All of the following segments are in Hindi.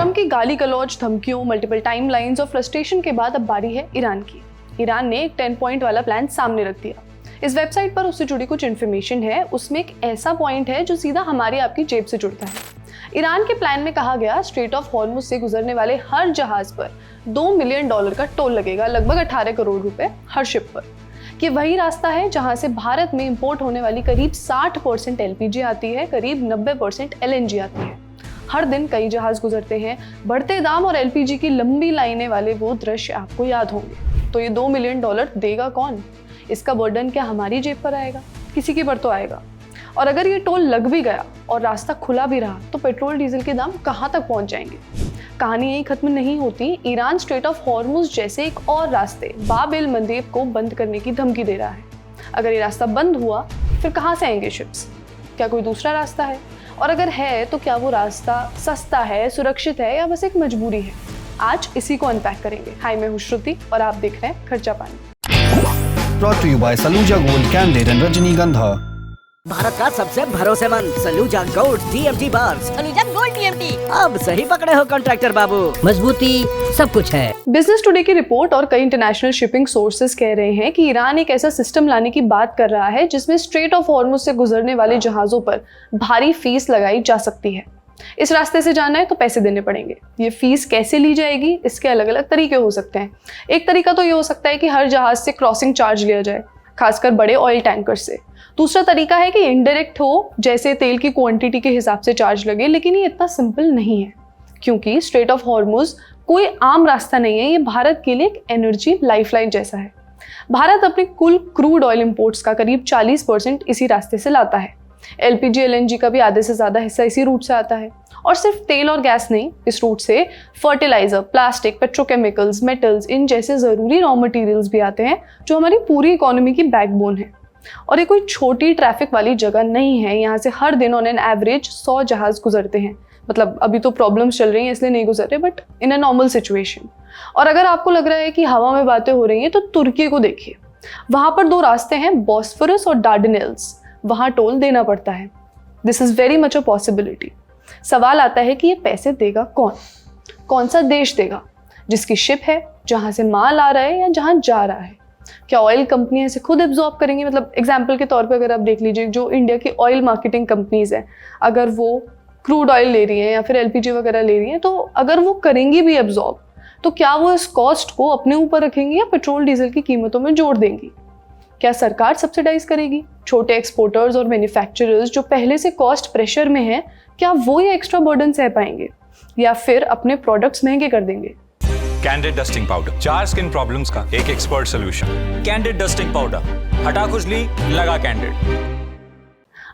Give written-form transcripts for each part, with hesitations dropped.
ट्रम्प की गाली गलौज, धमकियों, मल्टीपल टाइमलाइंस और फ्रस्ट्रेशन के बाद अब बारी है ईरान की। ईरान ने एक 10 पॉइंट वाला प्लान सामने रख दिया। इस वेबसाइट पर उससे जुड़ी कुछ इन्फॉर्मेशन है। उसमें एक ऐसा पॉइंट है जो सीधा हमारी आपकी जेब से जुड़ता है। ईरान के प्लान में कहा गया, स्ट्रेट ऑफ हॉर्मुज से गुजरने वाले हर जहाज पर $2 मिलियन का टोल लगेगा, लगभग 18 करोड़ रुपए हर शिप पर। ये वही रास्ता है जहां से भारत में इंपोर्ट होने वाली करीब 60% LPG आती है, करीब 90% LNG आती है। हर दिन कई जहाज गुजरते हैं। बढ़ते दाम और LPG की लंबी लाइनें वाले वो दृश्य आपको याद होंगे। तो ये $2 मिलियन देगा कौन? इसका बर्डन क्या हमारी जेब पर आएगा? किसी की पर तो आएगा। और अगर ये टोल लग भी गया और रास्ता खुला भी रहा तो पेट्रोल डीजल के दाम कहाँ तक पहुँच जाएंगे? कहानी यही खत्म नहीं होती। ईरान स्ट्रेट ऑफ हॉर्मुज जैसे एक और रास्ते बाब एल मंदेब को बंद करने की धमकी दे रहा है। अगर ये रास्ता बंद हुआ फिर कहाँ से आएंगे शिप्स? क्या कोई दूसरा रास्ता है? और अगर है तो क्या वो रास्ता सस्ता है, सुरक्षित है या बस एक मजबूरी है? आज इसी को अनपैक करेंगे। हाय, मैं हूं श्रुति और आप देख रहे हैं खर्चा पानी। Brought to you by Saluja Gold Candid and Rajnigandha। Bharat का सबसे भरोसेमंद सलूजा गोल्ड TMT बार। Saluja gold TMT। अब सही पकड़े हो कॉन्ट्रैक्टर बाबू, मजबूती सब कुछ है। बिजनेस टुडे की रिपोर्ट और कई इंटरनेशनल शिपिंग सोर्सेज कह रहे हैं कि ईरान एक ऐसा सिस्टम लाने की बात कर रहा है जिसमें स्ट्रेट ऑफ हॉर्मुज से गुजरने वाले जहाजों पर भारी फीस लगाई जा सकती है। इस रास्ते से जाना है तो पैसे देने पड़ेंगे। ये फीस कैसे ली जाएगी, इसके अलग अलग तरीके हो सकते हैं। एक तरीका तो ये हो सकता है कि हर जहाज से क्रॉसिंग चार्ज लिया जाए, खासकर बड़े ऑयल टैंकर से। दूसरा तरीका है कि इनडायरेक्ट हो, जैसे तेल की क्वांटिटी के हिसाब से चार्ज लगे। लेकिन ये इतना सिंपल नहीं है, क्योंकि स्ट्रेट ऑफ हॉर्मुज कोई आम रास्ता नहीं है। ये भारत के लिए एक एनर्जी लाइफलाइन जैसा है। भारत अपने कुल क्रूड ऑयल इंपोर्ट्स का करीब 40% इसी रास्ते से लाता है। LPG LNG का भी आधे से ज़्यादा हिस्सा इसी रूट से आता है। और सिर्फ तेल और गैस नहीं, इस रूट से फर्टिलाइजर, प्लास्टिक, पेट्रोकेमिकल्स, मेटल्स, इन जैसे ज़रूरी रॉ मटेरियल्स भी आते हैं जो हमारी पूरी इकोनॉमी की बैकबोन है। और ये कोई छोटी ट्रैफिक वाली जगह नहीं है। यहाँ से हर दिन ऑन एन एवरेज 100 जहाज गुजरते हैं। मतलब अभी तो प्रॉब्लम्स चल रही हैं इसलिए नहीं गुजर रहे, but in a normal situation. और अगर आपको लग रहा है कि हवा में बातें हो रही हैं तो तुर्की को देखिए। वहाँ पर 2 रास्ते हैं, बॉस्फोरस और डार्डेनेल्स। वहाँ टोल देना पड़ता है। This is very much a possibility. सवाल आता है कि ये पैसे देगा कौन? कौन सा देश देगा? जिसकी शिप है, जहाँ से माल आ रहा है या जहाँ जा रहा है? क्या ऑयल कंपनियां इसे खुद एब्जॉर्ब करेंगी? मतलब एग्जाम्पल के तौर पे अगर आप देख लीजिए, जो इंडिया की ऑयल मार्केटिंग कंपनीज हैं, अगर वो क्रूड ऑयल ले रही हैं या फिर LPG वगैरह ले रही हैं, तो अगर वो करेंगी भी एब्जॉर्ब, तो क्या वो इस कॉस्ट को अपने ऊपर रखेंगी या पेट्रोल डीजल की कीमतों में जोड़ देंगी? क्या सरकार सब्सिडाइज करेगी? छोटे एक्सपोर्टर्स और मैन्युफैक्चरर्स जो पहले से कॉस्ट प्रेशर में हैं, क्या वो ये एक्स्ट्रा बर्डन सह पाएंगे या फिर अपने प्रोडक्ट्स महंगे कर देंगे? Candid dusting powder, 4 skin problems का एक expert solution. Candid dusting powder, हटा खुजली, लगा कैंडिड।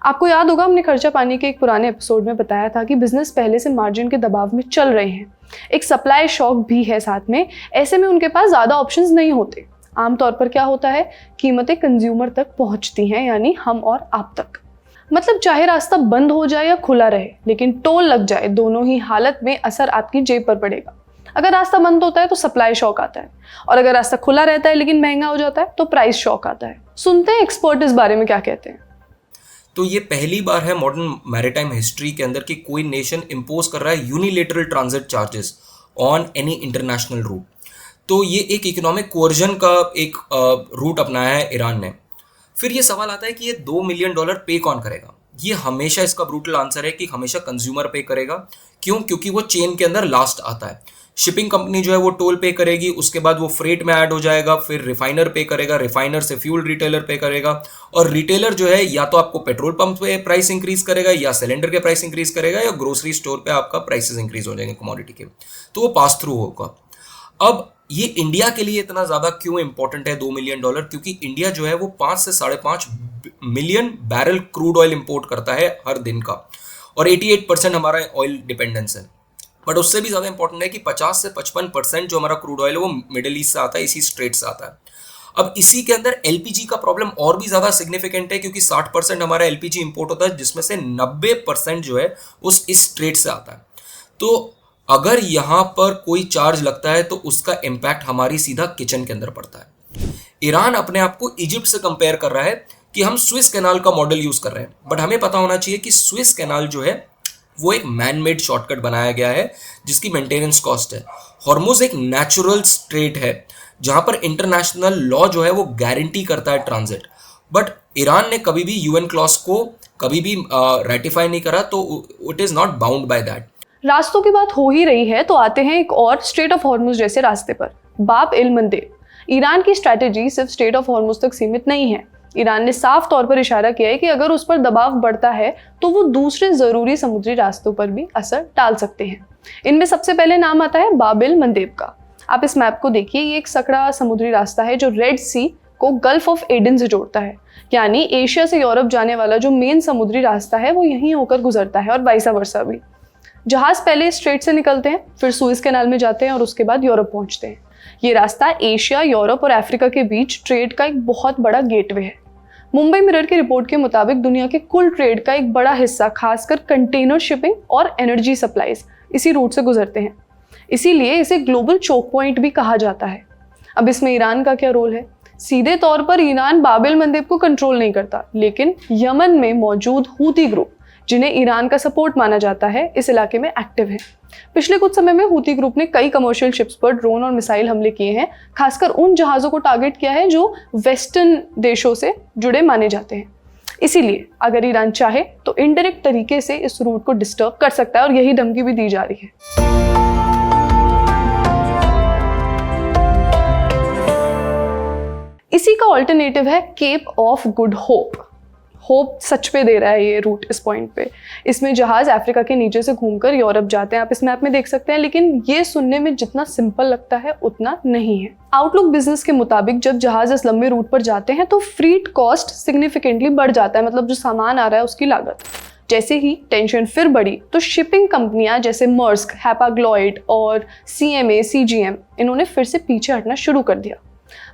आपको याद होगा, हमने खर्चा पानी के एक पुराने एपिसोड में बताया था कि बिजनेस पहले से मार्जिन के दबाव में चल रहे हैं। एक सप्लाई शॉक भी है साथ में। ऐसे में उनके पास ज़्यादा ऑप्शंस नहीं होते। आमतौर पर क्या होता है, कीमतें कंज्यूमर तक पहुंचती हैं, यानी हम और आप तक। मतलब चाहे रास्ता बंद हो जाए या खुला रहे, लेकिन टोल लग जाए, दोनों ही हालत में असर आपकी जेब पर पड़ेगा। अगर रास्ता बंद होता है तो सप्लाई शॉक आता है, और अगर रास्ता खुला रहता है लेकिन महंगा हो जाता है तो प्राइस शॉक आता है। सुनते हैं एक्सपर्ट इस बारे में क्या कहते हैं। तो ये पहली बार है मॉडर्न मैरीटाइम हिस्ट्री के अंदर कि कोई नेशन इम्पोज कर रहा है unilateral transit charges on any international route. तो ये एक इकोनॉमिक कोअर्जन का एक रूट अपनाया है ईरान ने। फिर ये सवाल आता है कि ये $2 मिलियन पे कौन करेगा? ये हमेशा इसका ब्रूटल आंसर है कि हमेशा कंज्यूमर पे करेगा। क्यों? क्योंकि वो चेन के अंदर लास्ट आता है। शिपिंग कंपनी जो है वो टोल पे करेगी, उसके बाद वो फ्रेट में ऐड हो जाएगा, फिर रिफाइनर पे करेगा, रिफाइनर से फ्यूल रिटेलर पे करेगा, और रिटेलर जो है या तो आपको पेट्रोल पंप पे प्राइस इंक्रीज करेगा, या सिलेंडर के प्राइस इंक्रीज करेगा, या ग्रोसरी स्टोर पे आपका प्राइसेस इंक्रीज हो जाएंगे कमोडिटी के। तो वो पास थ्रू होगा। अब ये इंडिया के लिए इतना ज़्यादा क्यों इंपॉर्टेंट है $2 मिलियन? क्योंकि इंडिया जो है वो 5 से 5.5 million barrel crude oil import करता है हर दिन का, और 88% हमारा ऑयल डिपेंडेंस है। बट उससे भी ज़्यादा इंपॉर्टेंट है कि 50 से 55% जो हमारा क्रूड ऑयल है वो मिडिल ईस्ट से आता है, इसी स्ट्रेट से आता है। अब इसी के अंदर LPG का प्रॉब्लम और भी ज़्यादा सिग्निफिकेंट है, क्योंकि 60% हमारा LPG इंपोर्ट होता है, जिसमें से 90% जो है उस इस स्ट्रेट से आता है। तो अगर यहाँ पर कोई चार्ज लगता है तो उसका इम्पैक्ट हमारी सीधा किचन के अंदर पड़ता है। ईरान अपने आप को इजिप्ट से कंपेयर कर रहा है कि हम स्विस कैनाल का मॉडल यूज कर रहे हैं, बट हमें पता होना चाहिए कि स्विस कैनाल जो है वो एक मैन मेड शॉर्टकट बनाया गया है जिसकी मेंटेनेंस कॉस्ट है। हॉर्मुज एक नेचुरल स्ट्रेट है जहां पर इंटरनेशनल लॉ जो है वो गारंटी करता है ट्रांजिट, बट ईरान ने कभी भी यूएन क्लॉज को कभी भी रेटिफाई नहीं करा, तो it is not bound by that. रास्तों की बात हो ही रही है तो आते हैं एक और स्ट्रेट ऑफ हॉर्मुज जैसे रास्ते पर, बाब एल मंदेब। ईरान की स्ट्रैटेजी सिर्फ स्ट्रेट ऑफ हॉर्मुज तक सीमित नहीं है। ईरान ने साफ तौर पर इशारा किया है कि अगर उस पर दबाव बढ़ता है तो वो दूसरे जरूरी समुद्री रास्तों पर भी असर डाल सकते हैं। इनमें सबसे पहले नाम आता है बाब एल मंदेब का। आप इस मैप को देखिए, ये एक सकड़ा समुद्री रास्ता है जो रेड सी को गल्फ ऑफ एडन से जोड़ता है, यानी एशिया से यूरोप जाने वाला जो मेन समुद्री रास्ता है वो यहीं होकर गुजरता है और वाइसा वर्सा भी। जहाज पहले स्ट्रेट से निकलते हैं, फिर सुएज कैनाल में जाते हैं और उसके बाद यूरोप पहुंचते हैं। ये रास्ता एशिया, यूरोप और अफ्रीका के बीच ट्रेड का एक बहुत बड़ा गेटवे है। मुंबई मिरर की रिपोर्ट के मुताबिक दुनिया के कुल ट्रेड का एक बड़ा हिस्सा खासकर कंटेनर शिपिंग और एनर्जी सप्लाईज इसी रूट से गुजरते हैं, इसीलिए इसे ग्लोबल चोक पॉइंट भी कहा जाता है। अब इसमें ईरान का क्या रोल है? सीधे तौर पर ईरान बाब एल मंदेब को कंट्रोल नहीं करता, लेकिन यमन में मौजूद हूती ग्रुप, जिन्हें ईरान का सपोर्ट माना जाता है, इस इलाके में एक्टिव है। पिछले कुछ समय में हूती ग्रुप ने कई कमर्शियल शिप्स पर ड्रोन और मिसाइल हमले किए हैं, खासकर उन जहाज़ों को टारगेट किया है जो वेस्टर्न देशों से जुड़े माने जाते हैं। इसीलिए अगर ईरान चाहे तो इनडायरेक्ट तरीके से इस रूट को डिस्टर्ब कर सकता है और यही धमकी भी दी जा रही है। इसी का ऑल्टरनेटिव है cape of good hope. Hope सच पे दे रहा है ये रूट इस पॉइंट पे। इसमें जहाज अफ्रीका के नीचे से घूमकर यूरोप जाते हैं, आप इस मैप में देख सकते हैं, लेकिन ये सुनने में जितना सिंपल लगता है उतना नहीं है। आउटलुक बिजनेस के मुताबिक जब जहाज इस लंबे रूट पर जाते हैं तो फ्रीट कॉस्ट सिग्निफिकेंटली बढ़ जाता है, मतलब जो सामान आ रहा है उसकी लागत। जैसे ही टेंशन फिर बढ़ी तो शिपिंग कंपनियां जैसे मर्स्क, हैपाग्लॉयड और CMA, CGM इन्होंने फिर से पीछे हटना शुरू कर दिया।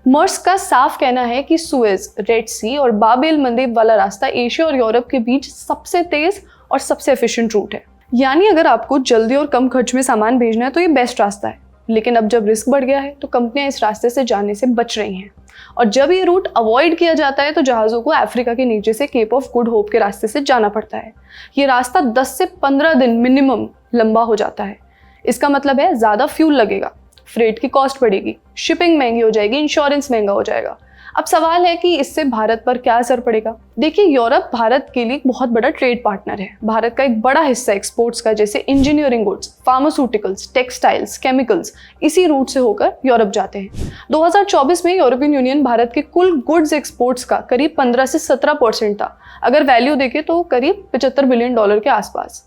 मर्स्क का साफ कहना है कि सुएज, रेड सी और बाब एल मंदेब वाला रास्ता एशिया और यूरोप के बीच सबसे तेज और सबसे एफिशिएंट रूट है। यानी अगर आपको जल्दी और कम खर्च में सामान भेजना है तो ये बेस्ट रास्ता है। लेकिन अब जब रिस्क बढ़ गया है तो कंपनियां इस रास्ते से जाने से बच रही हैं, और जब ये रूट अवॉइड किया जाता है तो जहाज़ों को अफ्रीका के नीचे से केप ऑफ गुड होप के रास्ते से जाना पड़ता है। ये रास्ता 10 से 15 दिन मिनिमम लंबा हो जाता है। इसका मतलब है ज़्यादा फ्यूल लगेगा, फ्रेट की कॉस्ट बढ़ेगी, शिपिंग महंगी हो जाएगी, इंश्योरेंस महंगा हो जाएगा। अब सवाल है कि इससे भारत पर क्या असर पड़ेगा। देखिए, यूरोप भारत के लिए एक बहुत बड़ा ट्रेड पार्टनर है। भारत का एक बड़ा हिस्सा एक्सपोर्ट्स का, जैसे engineering goods, pharmaceuticals, textiles, chemicals, इसी रूट से होकर यूरोप जाते हैं। 2024 में यूरोपियन यूनियन भारत के कुल गुड्स एक्सपोर्ट्स का करीब 15 से 17% था। अगर वैल्यू देखें तो करीब $75 बिलियन के आसपास।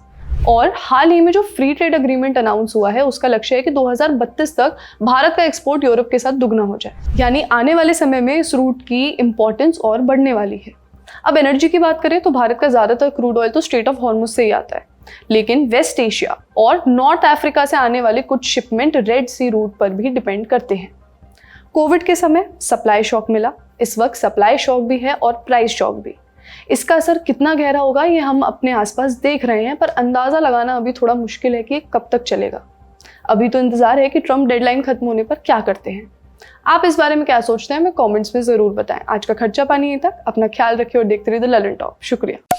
और हाल ही में जो फ्री ट्रेड एग्रीमेंट अनाउंस हुआ है उसका लक्ष्य है कि 2032 तक भारत का एक्सपोर्ट यूरोप के साथ दुगना हो जाए। यानी आने वाले समय में इस रूट की इंपॉर्टेंस और बढ़ने वाली है। अब एनर्जी की बात करें तो भारत का ज़्यादातर क्रूड ऑयल तो स्ट्रेट ऑफ हॉर्मुज से ही आता है, लेकिन वेस्ट एशिया और नॉर्थ अफ्रीका से आने वाले कुछ शिपमेंट रेड सी रूट पर भी डिपेंड करते हैं। कोविड के समय सप्लाई शॉक मिला, इस वक्त सप्लाई शॉक भी है और प्राइस शॉक भी। इसका असर कितना गहरा होगा ये हम अपने आसपास देख रहे हैं, पर अंदाज़ा लगाना अभी थोड़ा मुश्किल है कि ये कब तक चलेगा। अभी तो इंतज़ार है कि ट्रम्प डेडलाइन खत्म होने पर क्या करते हैं। आप इस बारे में क्या सोचते हैं, हमें कमेंट्स में ज़रूर बताएं। आज का खर्चा पानी यहीं तक। अपना ख्याल रखिए और देखते रहिए द ललन टॉप। शुक्रिया।